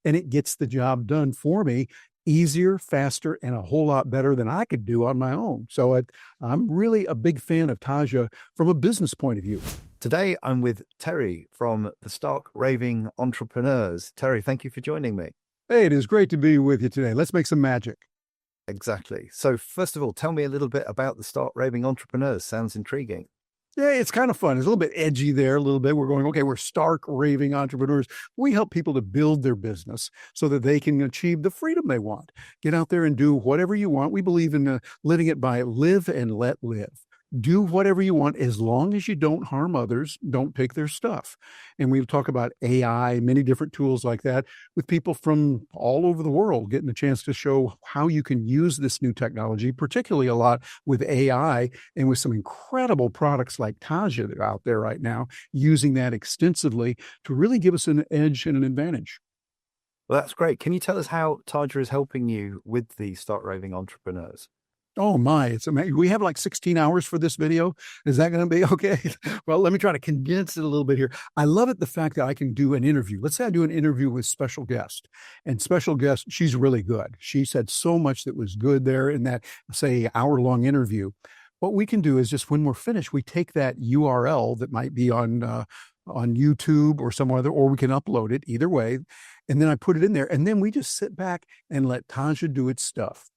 and it gets the job done for me easier, faster, and a whole lot better than I could do on my own. So I'm really a big fan of Taja from a business point of view. Today, I'm with Terry from the Stark Raving Entrepreneurs. Terry, thank you for joining me. Hey, it is great to be with you today. Let's make some magic. Exactly. So first of all, tell me a little bit about the Stark Raving Entrepreneurs. Sounds intriguing. Yeah, it's kind of fun. It's a little bit edgy there, a little bit. We're going, okay, we're stark raving entrepreneurs. We help people to build their business so that they can achieve the freedom they want. Get out there and do whatever you want. We believe in living it by live and let live. Do whatever you want as long as you don't harm others, don't take their stuff. And we talk about AI, many different tools like that, with people from all over the world getting a chance to show how you can use this new technology, particularly a lot with AI and with some incredible products like Taja that are out there right now, using that extensively to really give us an edge and an advantage. Well, that's great. Can you tell us how Taja is helping you with the Stark Raving Entrepreneurs? Oh my, it's amazing. We have like 16 hours for this video. Is that going to be okay? Well, let me try to condense it a little bit here. I love it, the fact that I can do an interview. Let's say I do an interview with special guest, and special guest, she's really good. She said so much that was good there in that, say, hour-long interview. What we can do is just when we're finished, we take that URL that might be on YouTube or somewhere other, or we can upload it either way. And then I put it in there, and then we just sit back and let Taja do its stuff.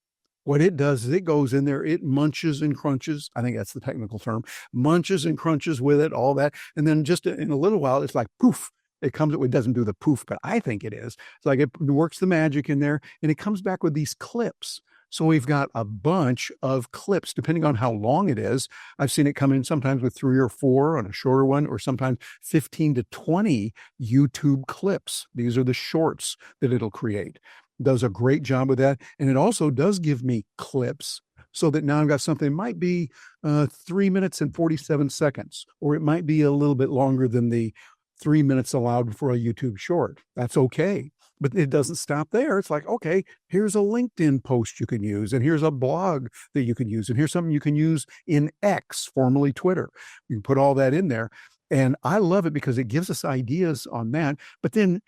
What it does is it goes in there, it munches and crunches. I think that's the technical term, munches and crunches with it, all that. And then just in a little while, it's like poof, it comes, it doesn't do the poof, but I think it is. It's like it works the magic in there, and it comes back with these clips. So we've got a bunch of clips, depending on how long it is. I've seen it come in sometimes with 3 or 4 on a shorter one, or sometimes 15 to 20 YouTube clips. These are the shorts that it'll create. Does a great job with that. And it also does give me clips so that now I've got something, it might be 3 minutes and 47 seconds, or it might be a little bit longer than the 3 minutes allowed for a YouTube short. That's okay. But it doesn't stop there. It's like, okay, here's a LinkedIn post you can use, and here's a blog that you can use, and here's something you can use in X, formerly Twitter. You can put all that in there. And I love it because it gives us ideas on that. But then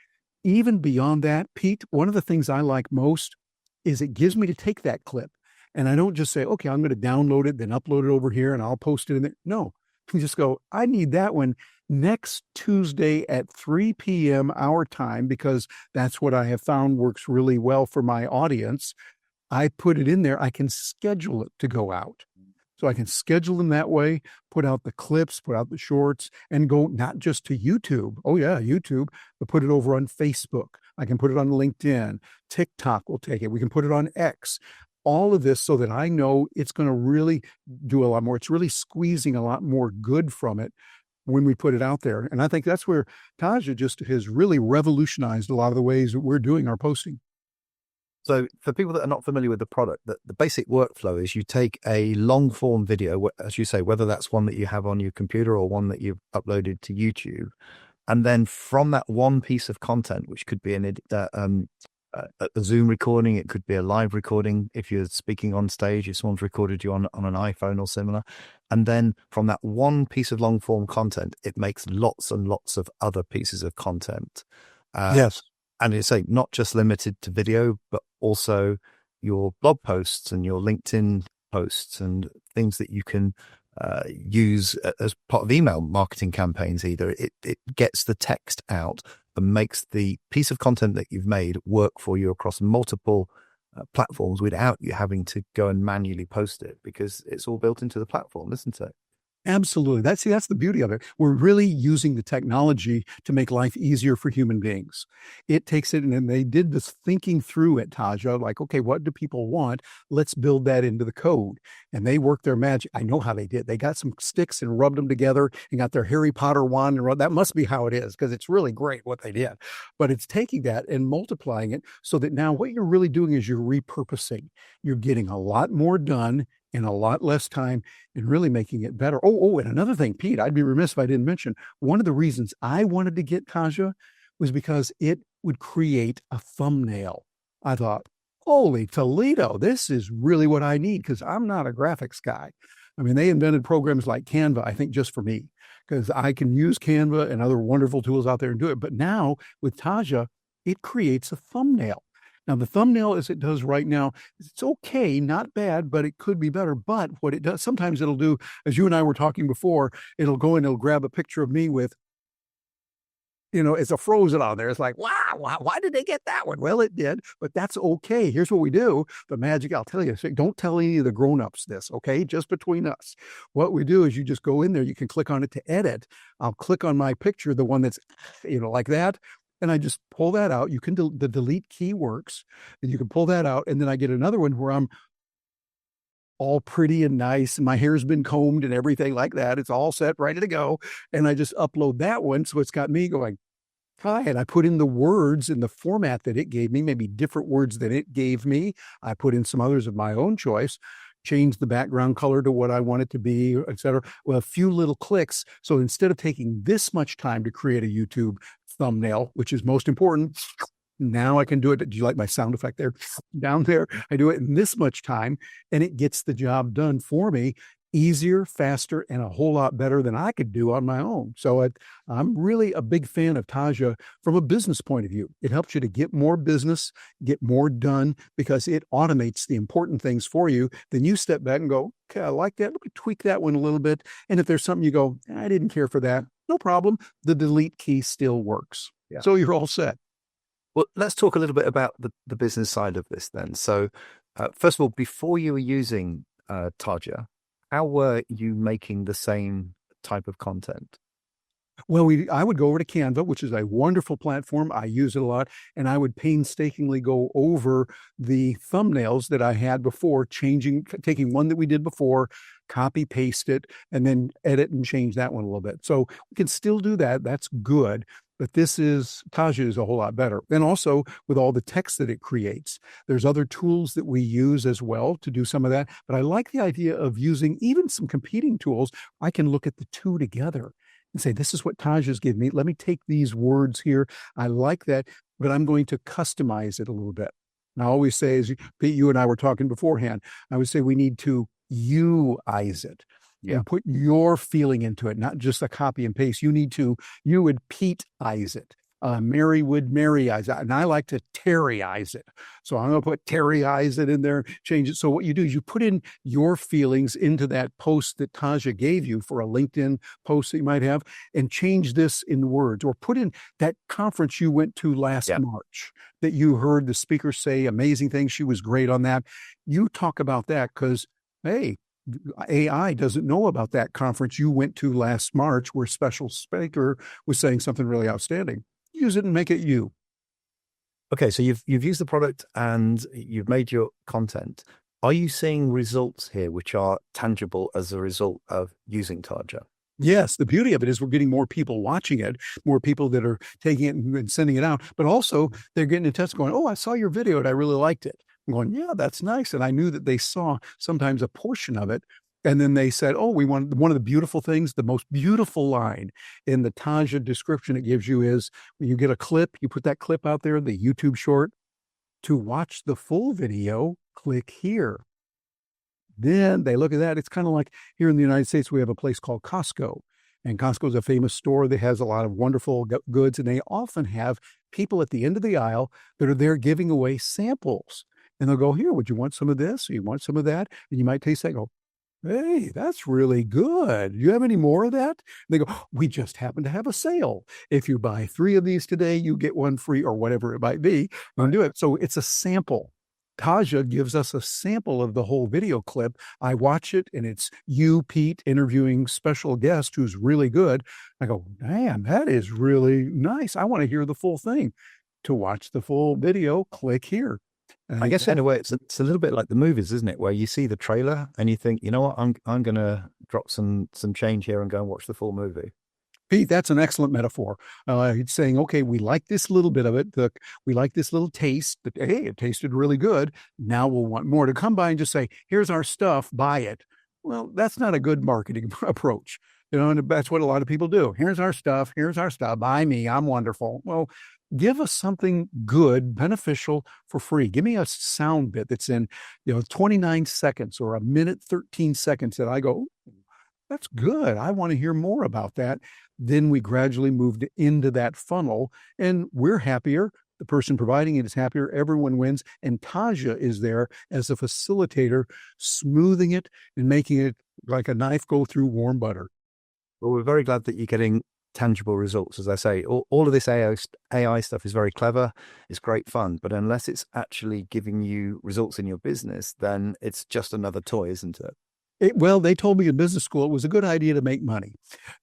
even beyond that, Pete, one of the things I like most is it gives me to take that clip, and I don't just say, okay, I'm going to download it, then upload it over here and I'll post it in there. No, you just go, I need that one next Tuesday at 3 p.m. our time, because that's what I have found works really well for my audience. I put it in there. I can schedule it to go out. So I can schedule them that way, put out the clips, put out the shorts, and go not just to YouTube. Oh yeah, YouTube, but put it over on Facebook. I can put it on LinkedIn. TikTok will take it. We can put it on X. All of this so that I know it's going to really do a lot more. It's really squeezing a lot more good from it when we put it out there. And I think that's where Taja just has really revolutionized a lot of the ways that we're doing our posting. So for people that are not familiar with the product, the basic workflow is you take a long form video, as you say, whether that's one that you have on your computer or one that you've uploaded to YouTube. And then from that one piece of content, which could be a Zoom recording, it could be a live recording. If you're speaking on stage, if someone's recorded you on an iPhone or similar. And then from that one piece of long form content, it makes lots and lots of other pieces of content. Yes. And it's like not just limited to video, but also your blog posts and your LinkedIn posts and things that you can use as part of email marketing campaigns. Either it gets the text out and makes the piece of content that you've made work for you across multiple platforms without you having to go and manually post it, because it's all built into the platform, isn't it? Absolutely. That's the beauty of it. We're really using the technology to make life easier for human beings. It takes it, and they did this thinking through at Taja, like, okay, what do people want? Let's build that into the code. And they worked their magic. I know how they did. They got some sticks and rubbed them together and got their Harry Potter wand. And that must be how it is, because it's really great what they did. But it's taking that and multiplying it so that now what you're really doing is you're repurposing. You're getting a lot more done in a lot less time and really making it better. Oh, and another thing, Pete, I'd be remiss if I didn't mention, one of the reasons I wanted to get Taja was because it would create a thumbnail. I thought, holy Toledo, this is really what I need, because I'm not a graphics guy. I mean, they invented programs like Canva, I think, just for me, because I can use Canva and other wonderful tools out there and do it. But now with Taja, it creates a thumbnail. Now, the thumbnail, as it does right now, it's okay, not bad, but it could be better. But what it does, sometimes it'll do, as you and I were talking before, it'll go and it'll grab a picture of me with, it's a frozen on there. It's like, wow, why did they get that one? Well, it did, but that's okay. Here's what we do. The magic, I'll tell you, don't tell any of the grown-ups this, okay? Just between us. What we do is you just go in there, you can click on it to edit. I'll click on my picture, the one that's, like that. And I just pull that out. You can, the delete key works, and you can pull that out. And then I get another one where I'm all pretty and nice, and my hair's been combed and everything like that. It's all set, ready to go. And I just upload that one. So it's got me going, hi, and I put in the words in the format that it gave me, maybe different words than it gave me. I put in some others of my own choice, change the background color to what I want it to be, etc. Well, a few little clicks. So instead of taking this much time to create a YouTube thumbnail, which is most important, now I can do it. Do you like my sound effect there? Down there, I do it in this much time, and it gets the job done for me easier, faster, and a whole lot better than I could do on my own. So I'm really a big fan of Taja from a business point of view. It helps you to get more business, get more done, because it automates the important things for you. Then you step back and go, okay, I like that. Let me tweak that one a little bit. And if there's something you go, I didn't care for that, no problem. The delete key still works. Yeah. So you're all set. Well, let's talk a little bit about the business side of this then. So first of all, before you were using Taja, how were you making the same type of content? Well, I would go over to Canva, which is a wonderful platform. I use it a lot, and I would painstakingly go over the thumbnails that I had before, taking one that we did before, copy, paste it, and then edit and change that one a little bit. So we can still do that. That's good. But Taja is a whole lot better. And also with all the text that it creates, there's other tools that we use as well to do some of that. But I like the idea of using even some competing tools. I can look at the two together and say, this is what Taja's given me. Let me take these words here. I like that, but I'm going to customize it a little bit. And I always say, as Pete, you and I were talking beforehand, I would say we need to you-ize it. Yeah. And put your feeling into it, not just a copy and paste. You would Pete-ize it. Mary would Mary-ize it. And I like to Terry-ize it. So I'm going to put Terry-ize it in there, change it. So what you do is you put in your feelings into that post that Taja gave you for a LinkedIn post that you might have, and change this in words, or put in that conference you went to last March that you heard the speaker say amazing things. She was great on that. You talk about that because, hey, AI doesn't know about that conference you went to last March where special speaker was saying something really outstanding. Use it and make it you. Okay, so you've used the product and you've made your content. Are you seeing results here which are tangible as a result of using Taja? Yes, the beauty of it is we're getting more people watching it, more people that are taking it and sending it out, but also they're getting in touch going, oh, I saw your video and I really liked it. I'm going, yeah, that's nice. And I knew that they saw sometimes a portion of it. And then they said, oh, we want one of the beautiful things, the most beautiful line in the Taja description it gives you is when you get a clip, you put that clip out there, the YouTube short. To watch the full video, click here. Then they look at that. It's kind of like here in the United States, we have a place called Costco. And Costco is a famous store that has a lot of wonderful goods. And they often have people at the end of the aisle that are there giving away samples. And they'll go, here, would you want some of this? Or you want some of that? And you might taste that and go, hey, that's really good. Do you have any more of that? And they go, we just happen to have a sale. If you buy 3 of these today, you get 1 free, or whatever it might be. And do it. So it's a sample. Taja gives us a sample of the whole video clip. I watch it, and it's you, Pete, interviewing special guest who's really good. I go, damn, that is really nice. I want to hear the full thing. To watch the full video, click here. I guess in a way, it's a little bit like the movies, isn't it? Where you see the trailer and you think, you know what, I'm going to drop some change here and go and watch the full movie. Pete, that's an excellent metaphor. It's saying, okay, we like this little bit of it. We like this little taste. That, hey, it tasted really good. Now we'll want more. To come by and just say, here's our stuff, buy it. Well, that's not a good marketing approach. And that's what a lot of people do. Here's our stuff. Buy me. I'm wonderful. Well, give us something good, beneficial for free. Give me a sound bit that's in, 29 seconds or a minute, 13 seconds that I go, that's good. I want to hear more about that. Then we gradually moved into that funnel, and we're happier. The person providing it is happier. Everyone wins. And Taja is there as a facilitator, smoothing it and making it like a knife go through warm butter. Well, we're very glad that you're getting tangible results. As I say, all of this AI stuff is very clever. It's great fun. But unless it's actually giving you results in your business, then it's just another toy, isn't it? Well, they told me in business school it was a good idea to make money.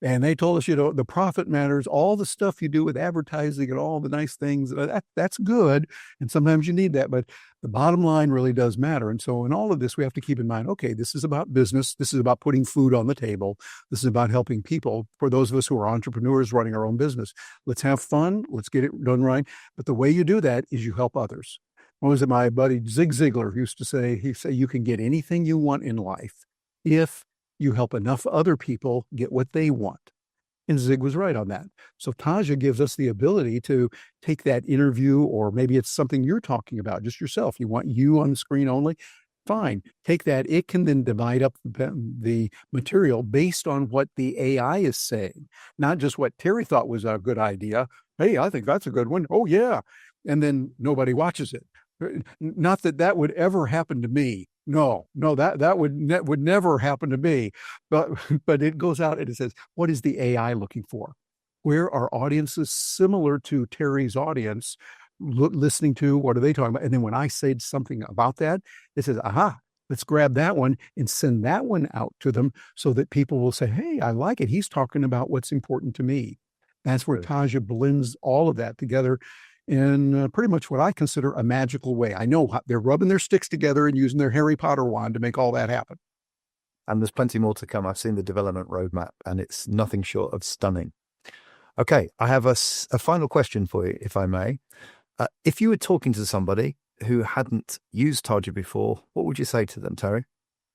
And they told us, the profit matters, all the stuff you do with advertising and all the nice things, that's good. And sometimes you need that. But the bottom line really does matter. And so in all of this, we have to keep in mind, okay, this is about business. This is about putting food on the table. This is about helping people. For those of us who are entrepreneurs running our own business, let's have fun. Let's get it done right. But the way you do that is you help others. What was it my buddy Zig Ziglar used to say? He'd say, you can get anything you want in life if you help enough other people get what they want. And Zig was right on that. So Taja gives us the ability to take that interview, or maybe it's something you're talking about, just yourself. You want you on the screen only. Fine. Take that. It can then divide up the material based on what the AI is saying, not just what Terry thought was a good idea. Hey, I think that's a good one. Oh, yeah. And then nobody watches it. Not that that would ever happen to me. No, that would never happen to me. But it goes out and it says, what is the AI looking for? Where are audiences similar to Terry's audience listening to? What are they talking about? And then when I say something about that, it says, aha, let's grab that one and send that one out to them so that people will say, hey, I like it. He's talking about what's important to me. That's where Taja blends all of that together in pretty much what I consider a magical way. I know they're rubbing their sticks together and using their Harry Potter wand to make all that happen. And there's plenty more to come. I've seen the development roadmap and it's nothing short of stunning. Okay, I have a final question for you, if I may. If you were talking to somebody who hadn't used Taja before, what would you say to them, Terry?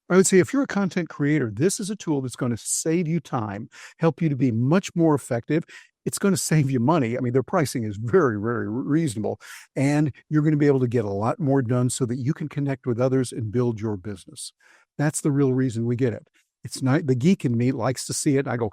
I would say if you're a content creator, this is a tool that's going to save you time, help you to be much more effective. It's going to save you money. I mean, their pricing is very, very reasonable, and you're going to be able to get a lot more done so that you can connect with others and build your business. That's the real reason we get it. It's not the geek in me likes to see it. I go,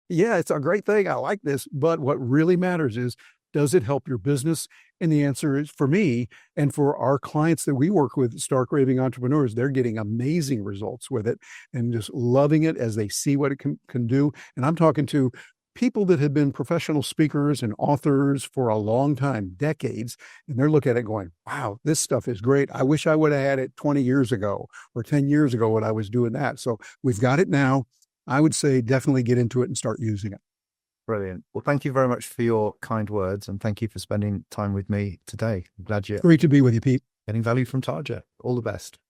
yeah, it's a great thing. I like this. But what really matters is, does it help your business? And the answer is, for me and for our clients that we work with, Stark Raving Entrepreneurs, they're getting amazing results with it and just loving it as they see what it can do. And I'm talking to people that have been professional speakers and authors for a long time, decades, and they're looking at it going, wow, this stuff is great. I wish I would have had it 20 years ago or 10 years ago when I was doing that. So we've got it now. I would say definitely get into it and start using it. Brilliant. Well, thank you very much for your kind words, and thank you for spending time with me today. I'm glad you're Great to be with you, Pete. getting value from Taja. All the best.